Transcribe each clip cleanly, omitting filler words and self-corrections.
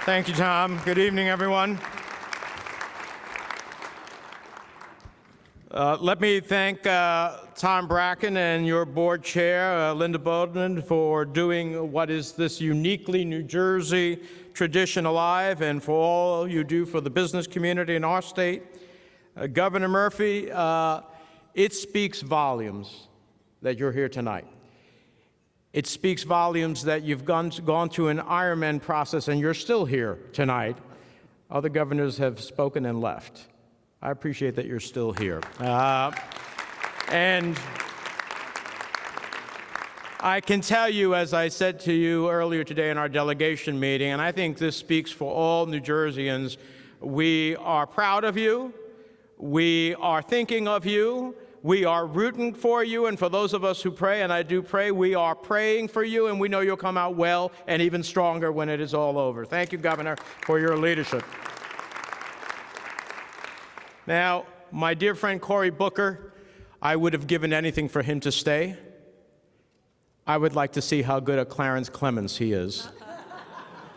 Thank you, Tom. Good evening, everyone. Let me thank Tom Bracken and your board chair, Linda Bowden, for doing what is this uniquely New Jersey tradition alive, and for all you do for the business community in our state. Governor Murphy, it speaks volumes that you're here tonight. It speaks volumes that you've gone through an Ironman process and you're still here tonight. Other governors have spoken and left. I appreciate that you're still here. And I can tell you, as I said to you earlier today in our delegation meeting, and I think this speaks for all New Jerseyans, we are proud of you, we are thinking of you, we are rooting for you, and for those of us who pray, and I do pray, we are praying for you, and we know you'll come out well and even stronger when it is all over. Thank you, Governor, for your leadership. Now, my dear friend Cory Booker, I would have given anything for him to stay. I would like to see how good a Clarence Clemens he is.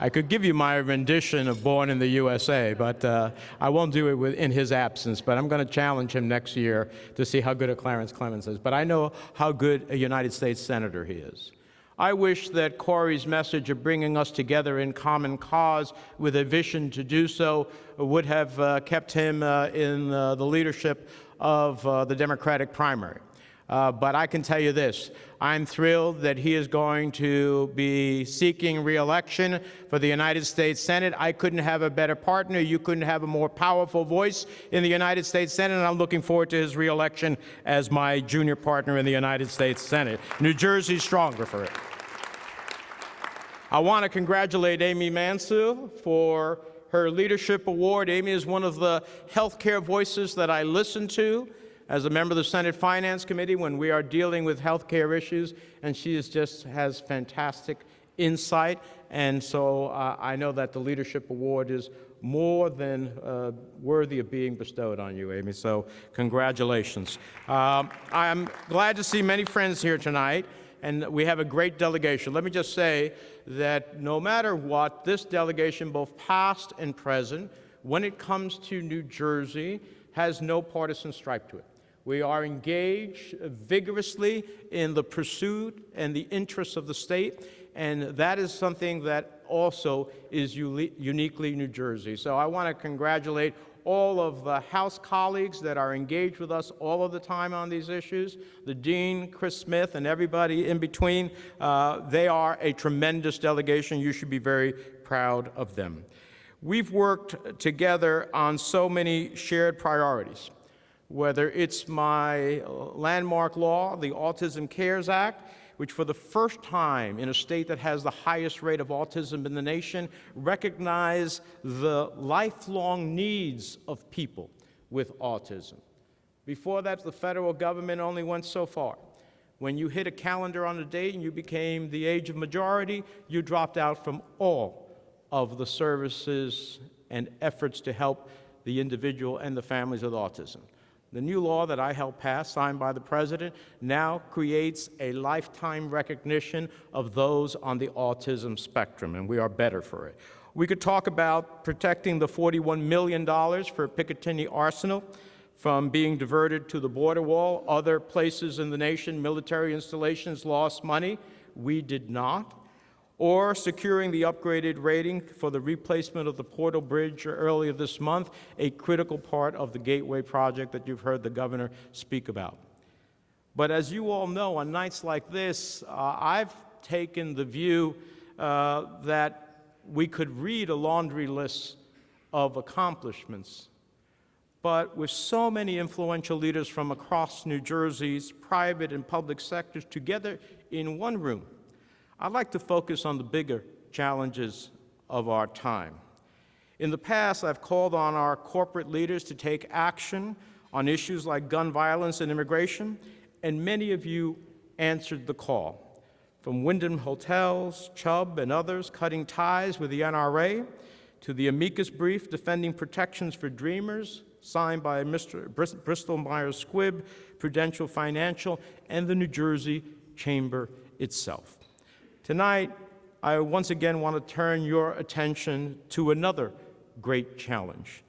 I could give you my rendition of Born in the USA, but I won't do it in his absence. But I'm going to challenge him next year to see how good a Clarence Clemens is. But I know how good a United States Senator he is. I wish that Cory's message of bringing us together in common cause with a vision to do so would have kept him in the leadership of the Democratic primary. But I can tell you this, I'm thrilled that he is going to be seeking re-election for the United States Senate. I couldn't have a better partner. You couldn't have a more powerful voice in the United States Senate, and I'm looking forward to his re-election as my junior partner in the United States Senate. New Jersey's stronger for it. I want to congratulate Amy Mansell for her leadership award. Amy is one of the healthcare voices that I listen to as a member of the Senate Finance Committee when we are dealing with healthcare issues, and she has fantastic insight, and so I know that the Leadership Award is more than worthy of being bestowed on you, Amy, so congratulations. I'm glad to see many friends here tonight, and we have a great delegation. Let me just say that no matter what, this delegation, both past and present, when it comes to New Jersey, has no partisan stripe to it. We are engaged vigorously in the pursuit and the interests of the state, and that is something that also is uniquely New Jersey. So I want to congratulate all of the House colleagues that are engaged with us all of the time on these issues, the Dean, Chris Smith, and everybody in between. They are a tremendous delegation. You should be very proud of them. We've worked together on so many shared priorities, whether it's my landmark law, the Autism Cares Act, which for the first time in a state that has the highest rate of autism in the nation, recognize the lifelong needs of people with autism. Before that, the federal government only went so far. When you hit a calendar on a date and you became the age of majority, you dropped out from all of the services and efforts to help the individual and the families with autism. The new law that I helped pass, signed by the President, now creates a lifetime recognition of those on the autism spectrum, and we are better for it. We could talk about protecting the $41 million for Picatinny Arsenal from being diverted to the border wall. Other places in the nation, military installations lost money. We did not. Or securing the upgraded rating for the replacement of the Portal Bridge earlier this month, a critical part of the Gateway project that you've heard the governor speak about. But as you all know, on nights like this, I've taken the view that we could read a laundry list of accomplishments. But with so many influential leaders from across New Jersey's private and public sectors together in one room, I'd like to focus on the bigger challenges of our time. In the past, I've called on our corporate leaders to take action on issues like gun violence and immigration, and many of you answered the call. From Wyndham Hotels, Chubb, and others cutting ties with the NRA, to the amicus brief defending protections for Dreamers, signed by Mr. Bristol Myers Squibb, Prudential Financial, and the New Jersey Chamber itself. Tonight, I once again want to turn your attention to another great challenge,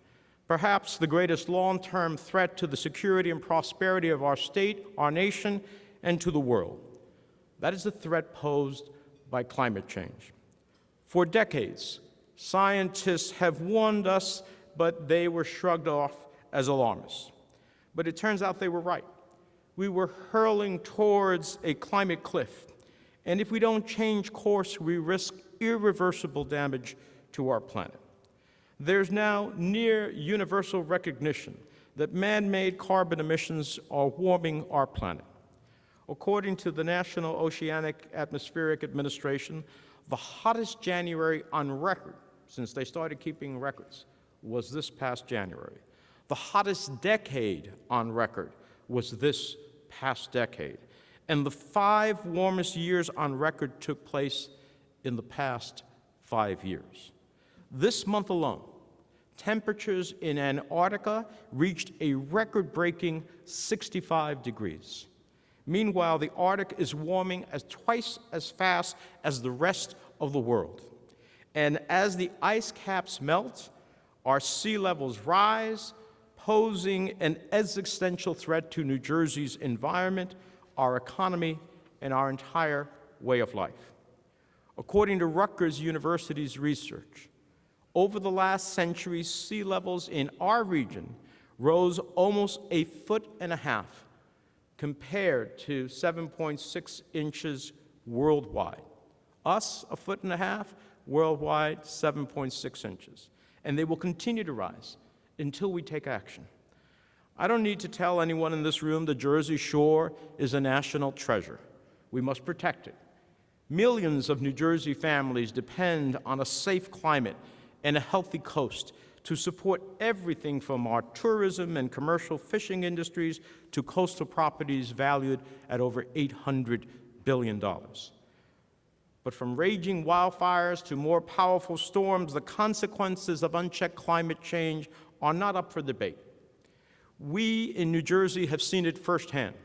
perhaps the greatest long-term threat to the security and prosperity of our state, our nation, and to the world. That is the threat posed by climate change. For decades, scientists have warned us, but they were shrugged off as alarmists. But it turns out they were right. We were hurling towards a climate cliff, and if we don't change course, we risk irreversible damage to our planet. There's now near universal recognition that man-made carbon emissions are warming our planet. According to the National Oceanic Atmospheric Administration, the hottest January on record, since they started keeping records, was this past January. The hottest decade on record was this past decade. And the 5 warmest years on record took place in the past 5 years. This month alone, temperatures in Antarctica reached a record-breaking 65 degrees. Meanwhile, the Arctic is warming twice as fast as the rest of the world. And as the ice caps melt, our sea levels rise, posing an existential threat to New Jersey's environment, our economy, and our entire way of life. According to Rutgers University's research, over the last century, sea levels in our region rose almost 1.5 feet compared to 7.6 inches worldwide. Us, 1.5 feet, worldwide, 7.6 inches. And they will continue to rise until we take action. I don't need to tell anyone in this room the Jersey Shore is a national treasure. We must protect it. Millions of New Jersey families depend on a safe climate and a healthy coast to support everything from our tourism and commercial fishing industries to coastal properties valued at over $800 billion. But from raging wildfires to more powerful storms, the consequences of unchecked climate change are not up for debate. We in New Jersey have seen it firsthand.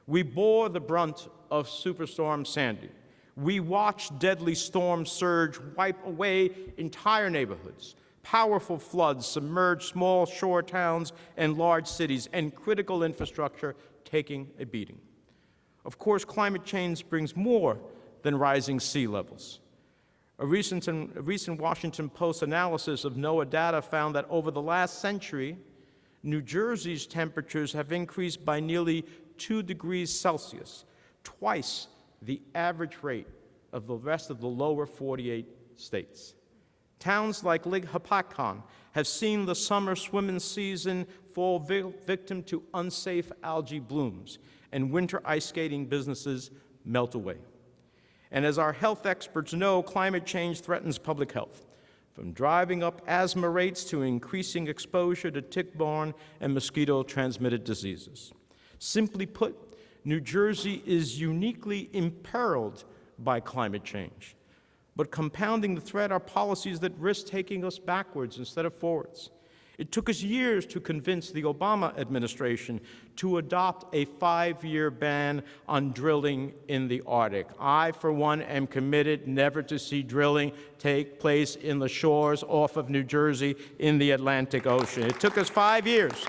We bore the brunt of Superstorm Sandy. We watched deadly storm surge wipe away entire neighborhoods. Powerful floods submerged small shore towns and large cities, and critical infrastructure taking a beating. Of course, climate change brings more than rising sea levels. A recent Washington Post analysis of NOAA data found that over the last century, New Jersey's temperatures have increased by nearly 2 degrees Celsius, twice the average rate of the rest of the lower 48 states. Towns like Lake Hopatcong have seen the summer swimming season fall victim to unsafe algae blooms, and winter ice skating businesses melt away. And as our health experts know, climate change threatens public health, from driving up asthma rates to increasing exposure to tick-borne and mosquito-transmitted diseases. Simply put, New Jersey is uniquely imperiled by climate change. But compounding the threat are policies that risk taking us backwards instead of forwards. It took us years to convince the Obama administration to adopt a 5-year ban on drilling in the Arctic. I, for one, am committed never to see drilling take place in the shores off of New Jersey in the Atlantic Ocean. It took us 5 years.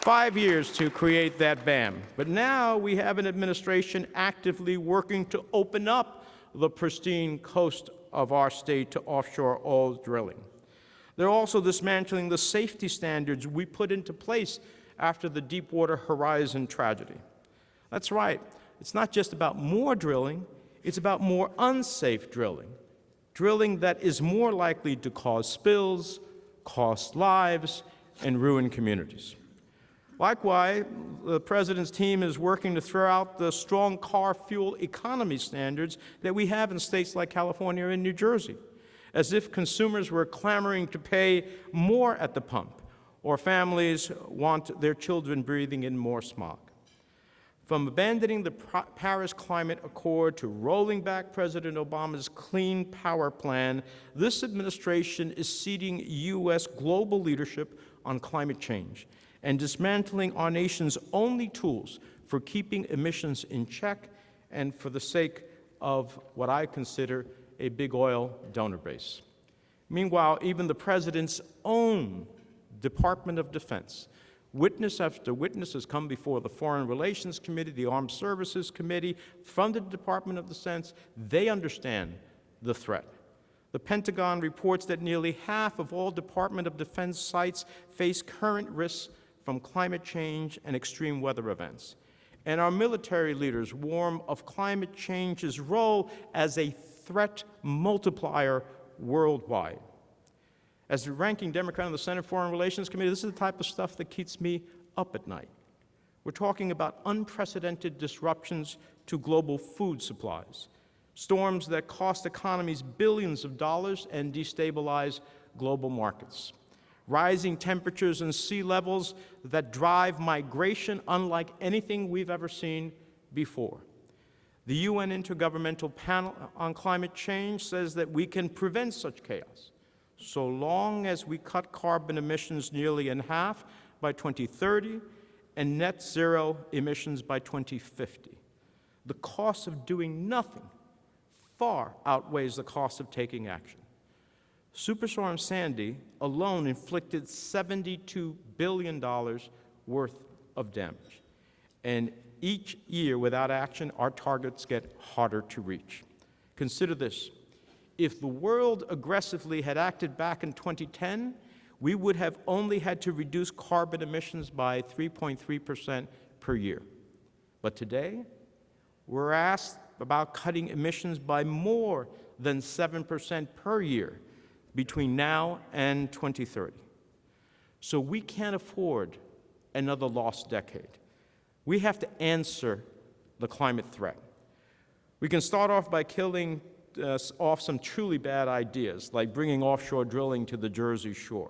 5 years to create that ban. But now we have an administration actively working to open up the pristine coast of our state to offshore oil drilling. They're also dismantling the safety standards we put into place after the Deepwater Horizon tragedy. That's right. It's not just about more drilling, it's about more unsafe drilling. Drilling that is more likely to cause spills, cost lives, and ruin communities. Likewise, the President's team is working to throw out the strong car fuel economy standards that we have in states like California and New Jersey, as if consumers were clamoring to pay more at the pump, or families want their children breathing in more smog. From abandoning the Paris Climate Accord to rolling back President Obama's Clean Power Plan, this administration is ceding U.S. global leadership on climate change and dismantling our nation's only tools for keeping emissions in check and for the sake of what I consider a big oil donor base. Meanwhile, even the president's own Department of Defense, witness after witness has come before the Foreign Relations Committee, the Armed Services Committee, from the Department of Defense. They understand the threat. The Pentagon reports that nearly half of all Department of Defense sites face current risks from climate change and extreme weather events. And our military leaders warn of climate change's role as a threat multiplier worldwide. As the ranking Democrat on the Senate Foreign Relations Committee, this is the type of stuff that keeps me up at night. We're talking about unprecedented disruptions to global food supplies, storms that cost economies billions of dollars and destabilize global markets, rising temperatures and sea levels that drive migration unlike anything we've ever seen before. The UN Intergovernmental Panel on Climate Change says that we can prevent such chaos so long as we cut carbon emissions nearly in half by 2030 and net zero emissions by 2050. The cost of doing nothing far outweighs the cost of taking action. Superstorm Sandy alone inflicted $72 billion worth of damage. And each year without action, our targets get harder to reach. Consider this. If the world aggressively had acted back in 2010, we would have only had to reduce carbon emissions by 3.3% per year. But today, we're asked about cutting emissions by more than 7% per year between now and 2030. So we can't afford another lost decade. We have to answer the climate threat. We can start off by killing off some truly bad ideas, like bringing offshore drilling to the Jersey Shore.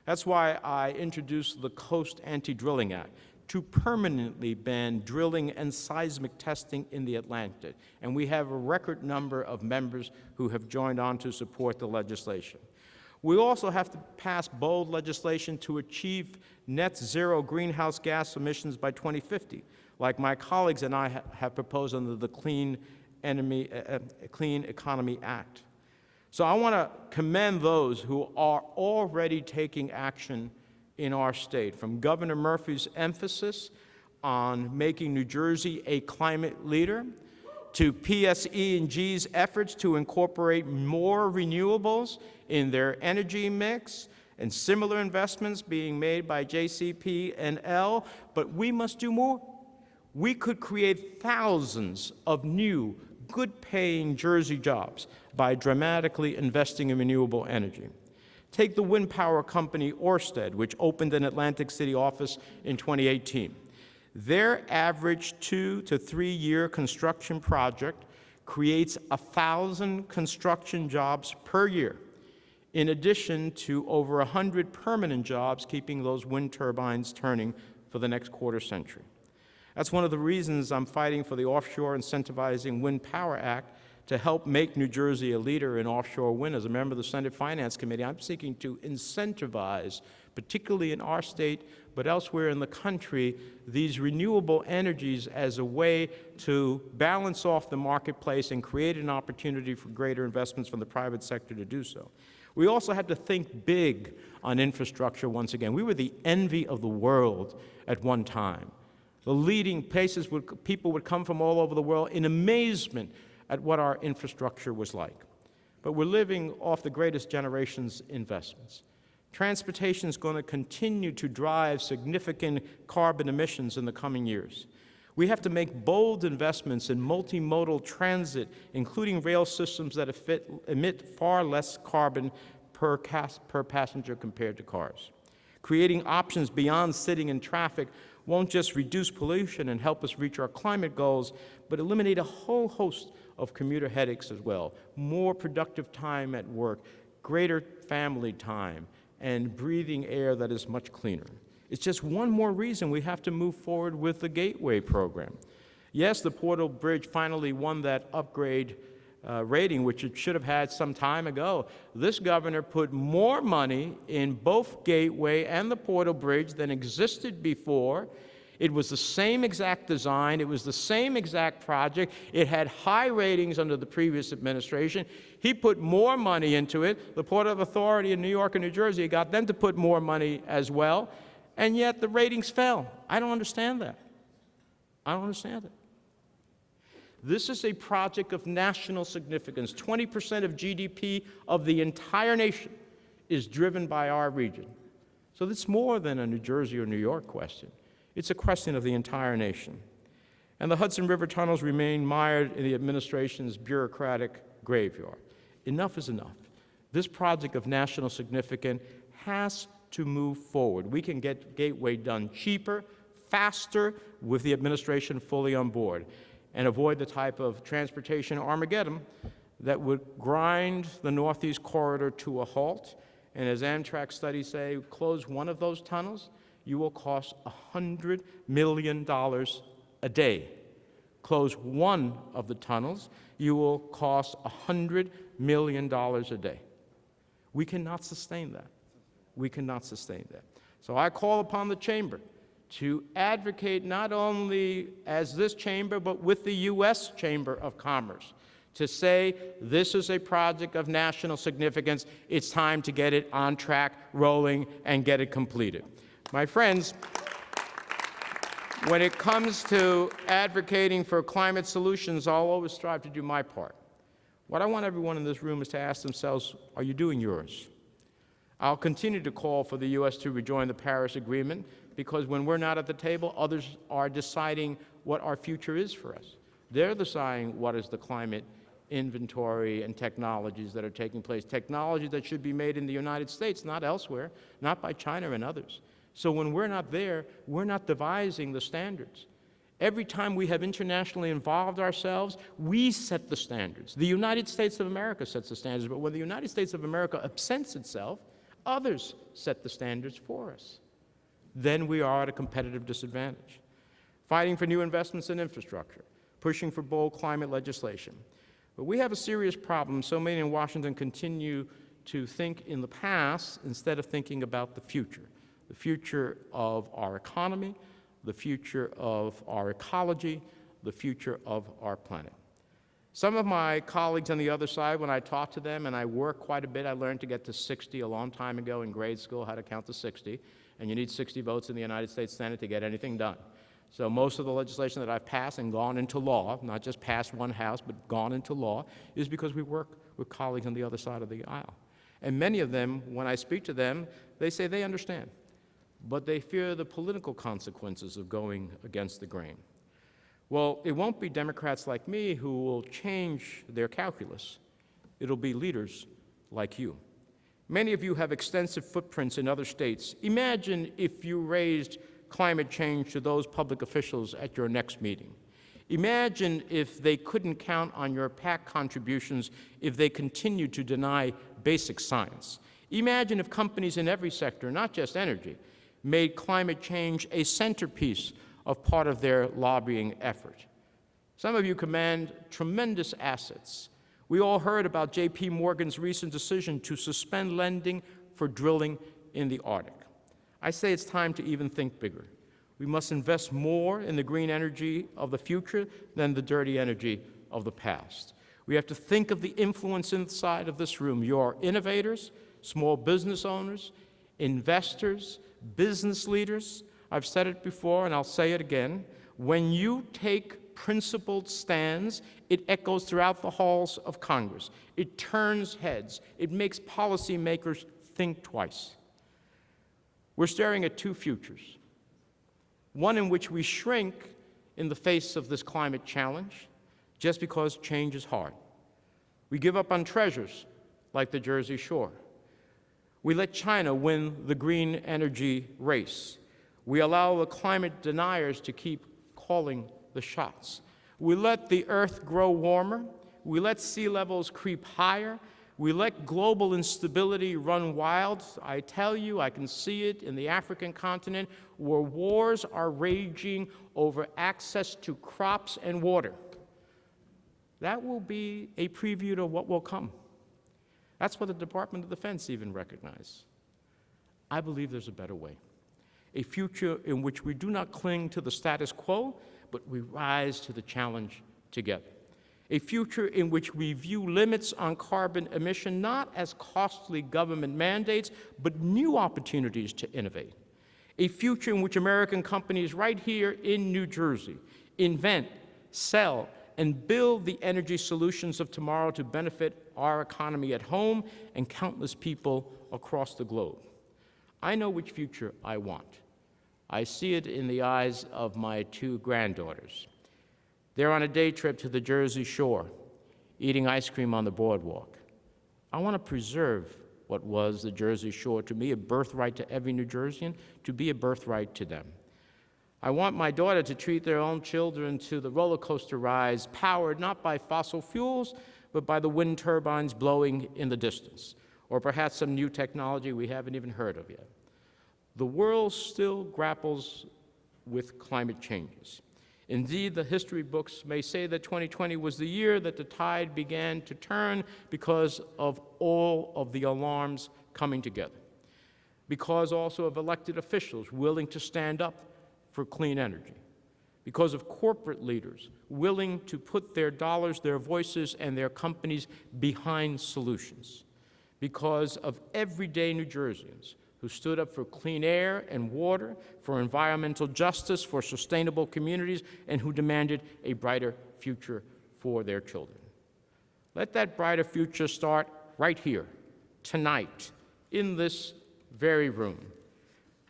That's why I introduced the Coast Anti-Drilling Act to permanently ban drilling and seismic testing in the Atlantic. And we have a record number of members who have joined on to support the legislation. We also have to pass bold legislation to achieve net zero greenhouse gas emissions by 2050, like my colleagues and I have proposed under the Clean Economy Act. So I want to commend those who are already taking action in our state, from Governor Murphy's emphasis on making New Jersey a climate leader, to PSE&G's efforts to incorporate more renewables in their energy mix, and similar investments being made by JCP&L, but we must do more. We could create thousands of new, good-paying Jersey jobs by dramatically investing in renewable energy. Take the wind power company Ørsted, which opened an Atlantic City office in 2018. Their average 2 to 3 year construction project creates 1,000 construction jobs per year, in addition to over 100 permanent jobs keeping those wind turbines turning for the next quarter century. That's one of the reasons I'm fighting for the Offshore Incentivizing Wind Power Act to help make New Jersey a leader in offshore wind. As a member of the Senate Finance Committee, I'm seeking to incentivize, particularly in our state, but elsewhere in the country, these renewable energies as a way to balance off the marketplace and create an opportunity for greater investments from the private sector to do so. We also have to think big on infrastructure once again. We were the envy of the world at one time. The leading places people would come from all over the world in amazement at what our infrastructure was like. But we're living off the greatest generation's investments. Transportation is going to continue to drive significant carbon emissions in the coming years. We have to make bold investments in multimodal transit, including rail systems that emit far less carbon per passenger compared to cars. Creating options beyond sitting in traffic won't just reduce pollution and help us reach our climate goals, but eliminate a whole host of commuter headaches as well. More productive time at work, greater family time, and breathing air that is much cleaner. It's just one more reason we have to move forward with the Gateway program. Yes, the Portal Bridge finally won that upgrade rating, which it should have had some time ago. This governor put more money in both Gateway and the Portal Bridge than existed before. It was the same exact design. It was the same exact project. It had high ratings under the previous administration. He put more money into it. The Port Authority in New York and New Jersey got them to put more money as well, and yet the ratings fell. I don't understand that. I don't understand it. This is a project of national significance. 20% of GDP of the entire nation is driven by our region. So it's more than a New Jersey or New York question. It's a question of the entire nation. And the Hudson River tunnels remain mired in the administration's bureaucratic graveyard. Enough is enough. This project of national significance has to move forward. We can get Gateway done cheaper, faster, with the administration fully on board, and avoid the type of transportation Armageddon that would grind the Northeast Corridor to a halt. And as Amtrak studies say, close one of those tunnels, you will cost $100 million a day. Close one of the tunnels, you will cost $100 million a day. We cannot sustain that. We cannot sustain that. So I call upon the chamber to advocate not only as this chamber, but with the U.S. Chamber of Commerce, to say this is a project of national significance. It's time to get it on track, rolling, and get it completed. My friends, when it comes to advocating for climate solutions, I'll always strive to do my part. What I want everyone in this room is to ask themselves, are you doing yours? I'll continue to call for the U.S. to rejoin the Paris Agreement, because when we're not at the table, others are deciding what our future is for us. They're deciding what is the climate inventory and technologies that are taking place, technology that should be made in the United States, not elsewhere, not by China and others. So when we're not there, we're not devising the standards. Every time we have internationally involved ourselves, we set the standards. The United States of America sets the standards, but when the United States of America absents itself, others set the standards for us. Then we are at a competitive disadvantage. Fighting for new investments in infrastructure, pushing for bold climate legislation. But we have a serious problem. So many in Washington continue to think in the past instead of thinking about the future of our economy, the future of our ecology, the future of our planet. Some of my colleagues on the other side, when I talk to them, and I work quite a bit, I learned to get to 60 a long time ago in grade school, how to count to 60, and you need 60 votes in the United States Senate to get anything done. So most of the legislation that I've passed and gone into law, not just passed one house, but gone into law, is because we work with colleagues on the other side of the aisle. And many of them, when I speak to them, they say they understand, but they fear the political consequences of going against the grain. Well, it won't be Democrats like me who will change their calculus. It'll be leaders like you. Many of you have extensive footprints in other states. Imagine if you raised climate change to those public officials at your next meeting. Imagine if they couldn't count on your PAC contributions if they continued to deny basic science. Imagine if companies in every sector, not just energy, made climate change a centerpiece of part of their lobbying effort. Some of you command tremendous assets. We all heard about J.P. Morgan's recent decision to suspend lending for drilling in the Arctic. I say it's time to even think bigger. We must invest more in the green energy of the future than the dirty energy of the past. We have to think of the influence inside of this room. You're innovators, small business owners, investors, business leaders. I've said it before and I'll say it again. When you take principled stands, it echoes throughout the halls of Congress. It turns heads. It makes policymakers think twice. We're staring at two futures. One in which we shrink in the face of this climate challenge just because change is hard. We give up on treasures like the Jersey Shore. We let China win the green energy race. We allow the climate deniers to keep calling the shots. We let the earth grow warmer. We let sea levels creep higher. We let global instability run wild. I tell you, I can see it in the African continent, where wars are raging over access to crops and water. That will be a preview to what will come. That's what the Department of Defense even recognized. I believe there's a better way. a future in which we do not cling to the status quo, but we rise to the challenge together. A future in which we view limits on carbon emission not as costly government mandates, but new opportunities to innovate. A future in which American companies right here in New Jersey invent, sell, and build the energy solutions of tomorrow to benefit our economy at home and countless people across the globe. I know which future I want. I see it in the eyes of my two granddaughters. They're on a day trip to the Jersey Shore, eating ice cream on the boardwalk. I want to preserve what was the Jersey Shore, to me a birthright to every New Jerseyan, to be a birthright to them. I want my daughter to treat their own children to the roller coaster rides powered not by fossil fuels, but by the wind turbines blowing in the distance, or perhaps some new technology we haven't even heard of yet. The world still grapples with climate changes. Indeed, the history books may say that 2020 was the year that the tide began to turn because of all of the alarms coming together, because also of elected officials willing to stand up for clean energy, because of corporate leaders willing to put their dollars, their voices, and their companies behind solutions, because of everyday New Jerseyans who stood up for clean air and water, for environmental justice, for sustainable communities, and who demanded a brighter future for their children. Let that brighter future start right here, tonight, in this very room.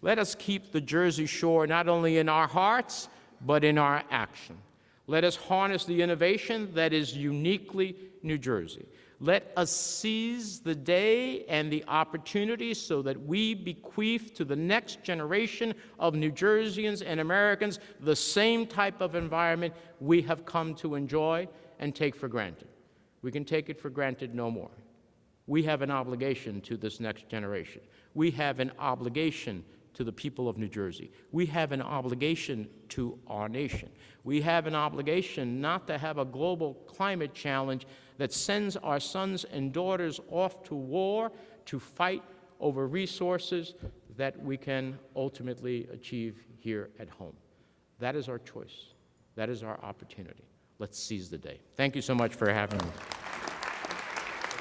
Let us keep the Jersey Shore not only in our hearts, but in our action. Let us harness the innovation that is uniquely New Jersey. Let us seize the day and the opportunity so that we bequeath to the next generation of New Jerseyans and Americans the same type of environment we have come to enjoy and take for granted. We can take it for granted no more. We have an obligation to this next generation. We have an obligation to the people of New Jersey. We have an obligation to our nation. We have an obligation not to have a global climate challenge that sends our sons and daughters off to war to fight over resources that we can ultimately achieve here at home. That is our choice. That is our opportunity. Let's seize the day. Thank you so much for having me.